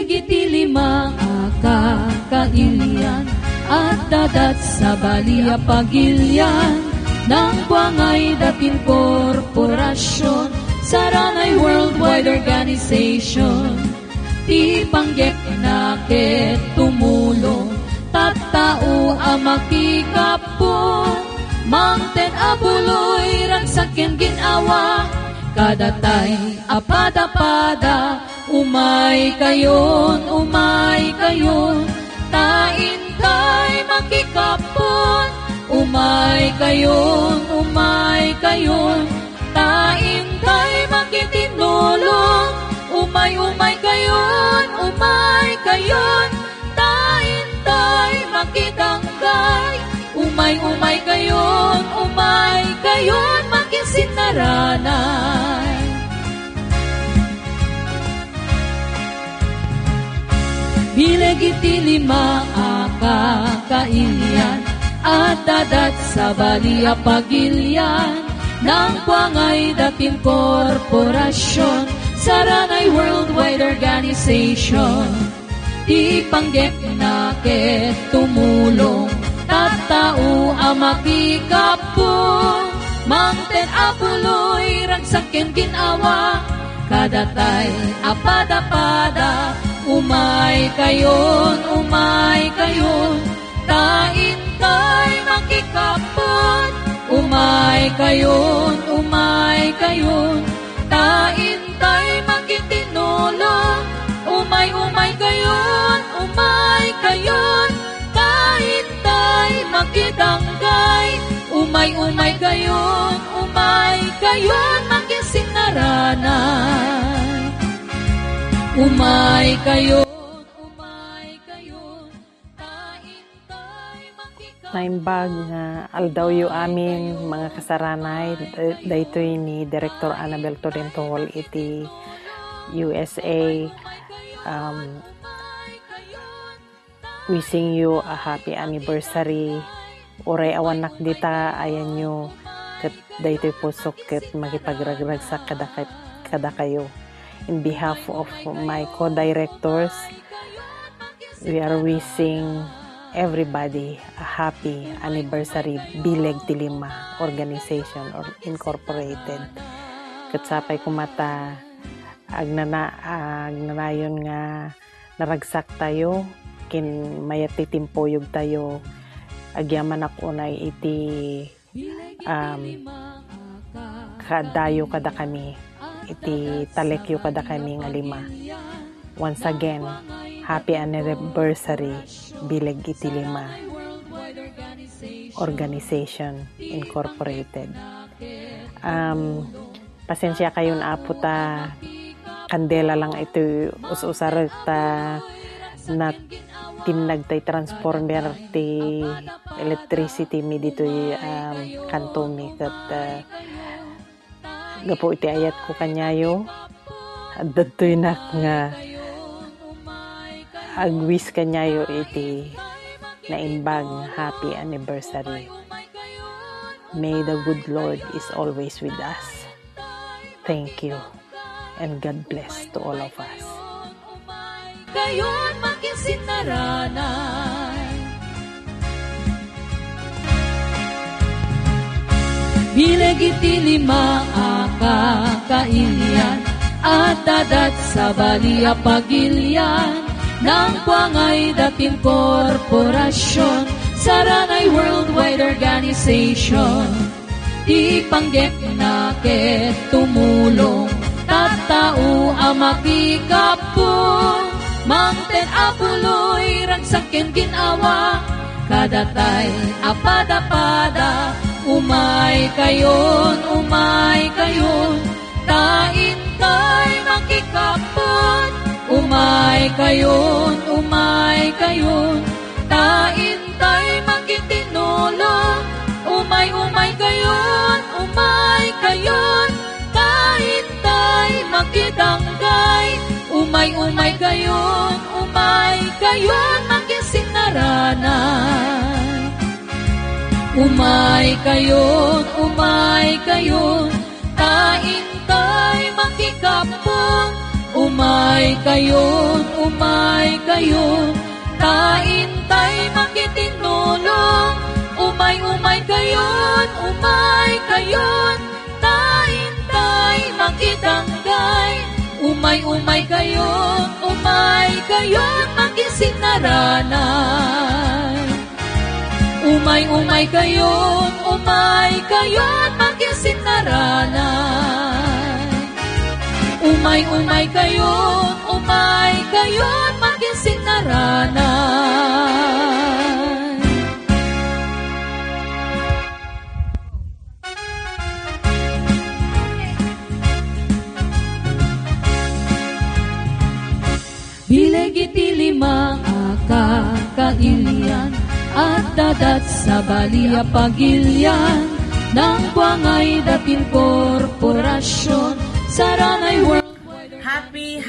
Bilegiti lima kailian at dadat sa balia pagilian ng buangay dating korporasyon saranay worldwide organization ti panggep na ket tumulong tattao amakikapon mangten abuloy ragsaken ginawa kadatay apada-pada umay kayon taintay makikapon umay kayon taintay makitinulong umay kayon taintay makitanggay umay kayon makisinaranan bilegiti lima kailian at dadat sa balia pagilian ng buangay dating korporasyon saranay worldwide organization di panggep na ket tumulong tattao amakikapon mangten apuloy ragsaken ginawa kadatay apada-pada umay kayon taintay makikapon umay kayon taintay makitinulong umay kayon taintay makitanggay umay kayon makisinaranan umay kayon Naimbag nga aldawyo amin mga kasaranay daytoy ni Director Annabel Tolento Hall iti USA. Wishing you a happy anniversary. Uray awanak dita ayan nyo ket daytoy pusok ket magipagragrag sa kada kayo. In behalf of my co-directors, we are wishing everybody a happy anniversary Bileg Tilima Organization or Incorporated. Katsapay kumata agnanayon nga naragsak tayo kin mayat titimpoyog tayo agyaman ako na iti kadayo kada kami iti talekyo kada kami nga lima. Once again, happy anniversary Bileg Itilima Organization Incorporated. Pasensya kayo na apo ta kandela lang ito us-usar ta na tinagtay transformer ti electricity mi dito kanto mi kat gapo iti ayat ko kanyayo at datoy nak nga agwis kanyayo iti naimbag happy anniversary. May the good Lord is always with us. Thank you and God bless to all of us. Kayon makisinaranan bilegiti lima kailian at dadat sa balia pagilian ng buangay dating korporasyon saranay worldwide organization di panggep na ket tumulong tattao amakikapon mangten apuloy ragsaken ginawa kadatay apada-pada umay kayon taintay makikapon umay kayon taintay makitinulong umay kayon taintay makitanggay umay kayon makisinaranan umay kayon taintay makikapon umay kayon, taintay makitinulong, umay kayon, taintay makitanggay, umay kayon, makisinaranan. Umay kayon, makisinaranan. Umay kayon, makisinaranan. Bileg iti limang akakailian at dadat sa balia pagilyan ng buangay dating korporasyon Saranay World. Happy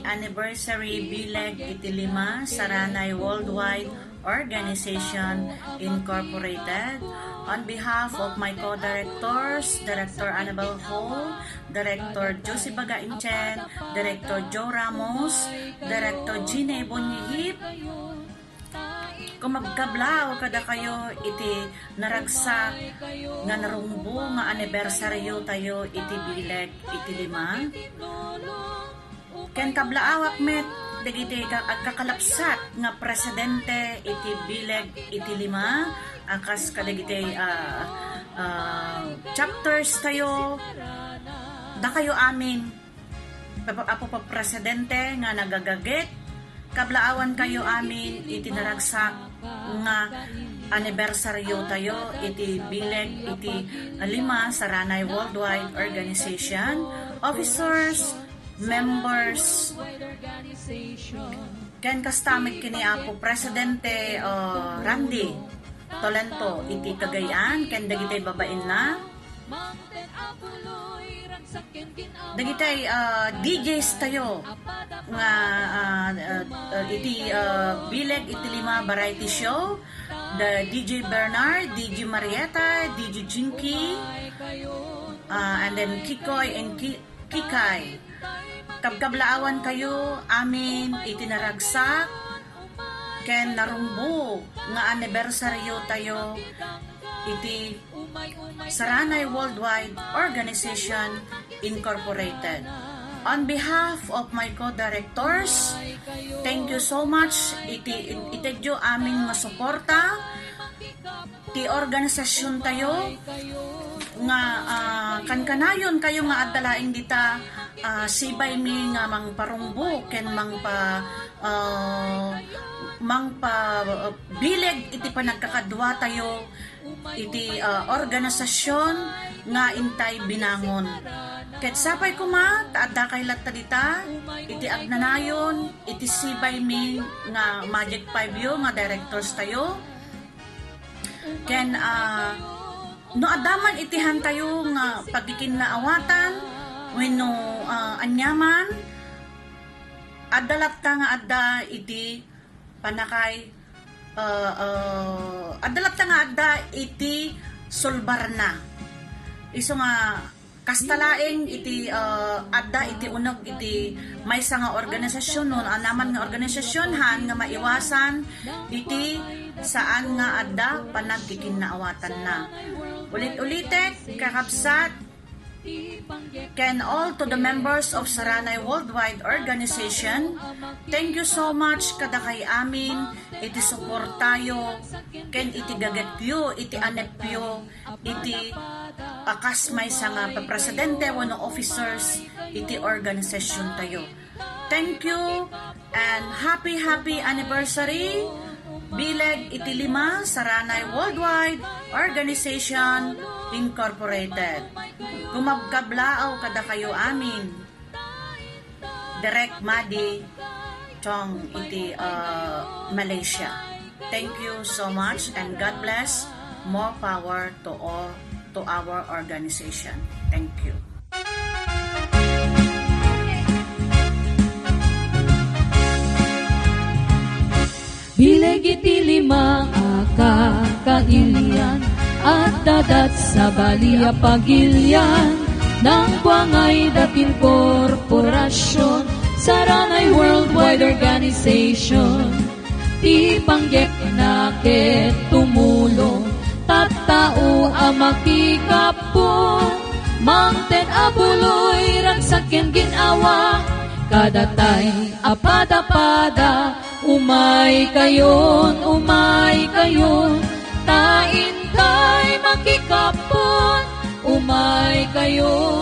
anniversary Bileg iti lima Saranay Worldwide Organization Incorporated. On behalf of my co-directors, Director Annabel Ho, Director Josie Bagainchen, Director Joe Ramos, Director Gina Bonyihip, kung magkablaw kada kayo iti naragsak nga narungbo nga anibersaryo tayo iti Bileg iti lima. Ken kablaawak met dagiti agkakalapsat nga presidente iti Bileg iti lima, akas kadagiti chapters tayo da kayo amin apo pa presidente nga nagagagit, kablaawan kayo amin iti naragsak nga anibersaryo tayo iti Bileg iti lima Saranay Worldwide Organization. Officers, members, ken kastamit kini apo presidente Randy Tolento iti Cagayan, ken dagiti babain na dagiti DJs tayo nga iti Bileg iti lima variety show, the DJ Bernard, DJ Marietta, DJ Jinky, and then Kikoy and Kikay. Kabkablaawan kayo amin itinaragsak ken narumbo nga anibersaryo tayo iti Saranay Worldwide Organization Incorporated. On behalf of my co-directors, thank you so much iti jo aming masuporta ti organisasyon tayo nga kankanayon kayo nga adalaing dita sibay mi nga mangparumbo ken mangpa bileg iti panagkakadwa tayo iti organisasyon nga intay binangon. Ket sapay kuma taadda kay latta dita iti agnanayon iti sibay mi nga Magic 5 yo nga directors tayo. Ken no adaman itihan tayo nga pagkikinlaawatan wenno anyaman addalat ta nga adda iti panakay addalat ta nga adda iti sulbarna iso nga kastalaeng iti adda iti unog iti maysa nga organisasyon no anaman nga organisasyon han nga maiwasan iti saan nga adda panagkikinnaawatan na. Ulit-ulitet kakabsat ken all to the members of Saranay Worldwide Organization, thank you so much kada kay amin iti suportayo ken iti gagetyo iti anepyo iti akas may nga presidente wano officers iti organisasyon tayo. Thank you and happy anniversary Bileg iti lima Saranay Worldwide Organization Incorporated. Gumagkablaaw kada kayo amin Direk Madi Chong iti Malaysia. Thank you so much and God bless. More power to all to our organization. Thank you. Bileg iti limang akakailian at dadat sa balia pagilyan ng buangay dating korporasyon Saranay Worldwide Organization, ti panggep na ket tumulong, tattao a makikapo, mangten abuloy ragsaken ginawa, kadatay apada-pada, umay kayon, taintay makikapon, umay kayon.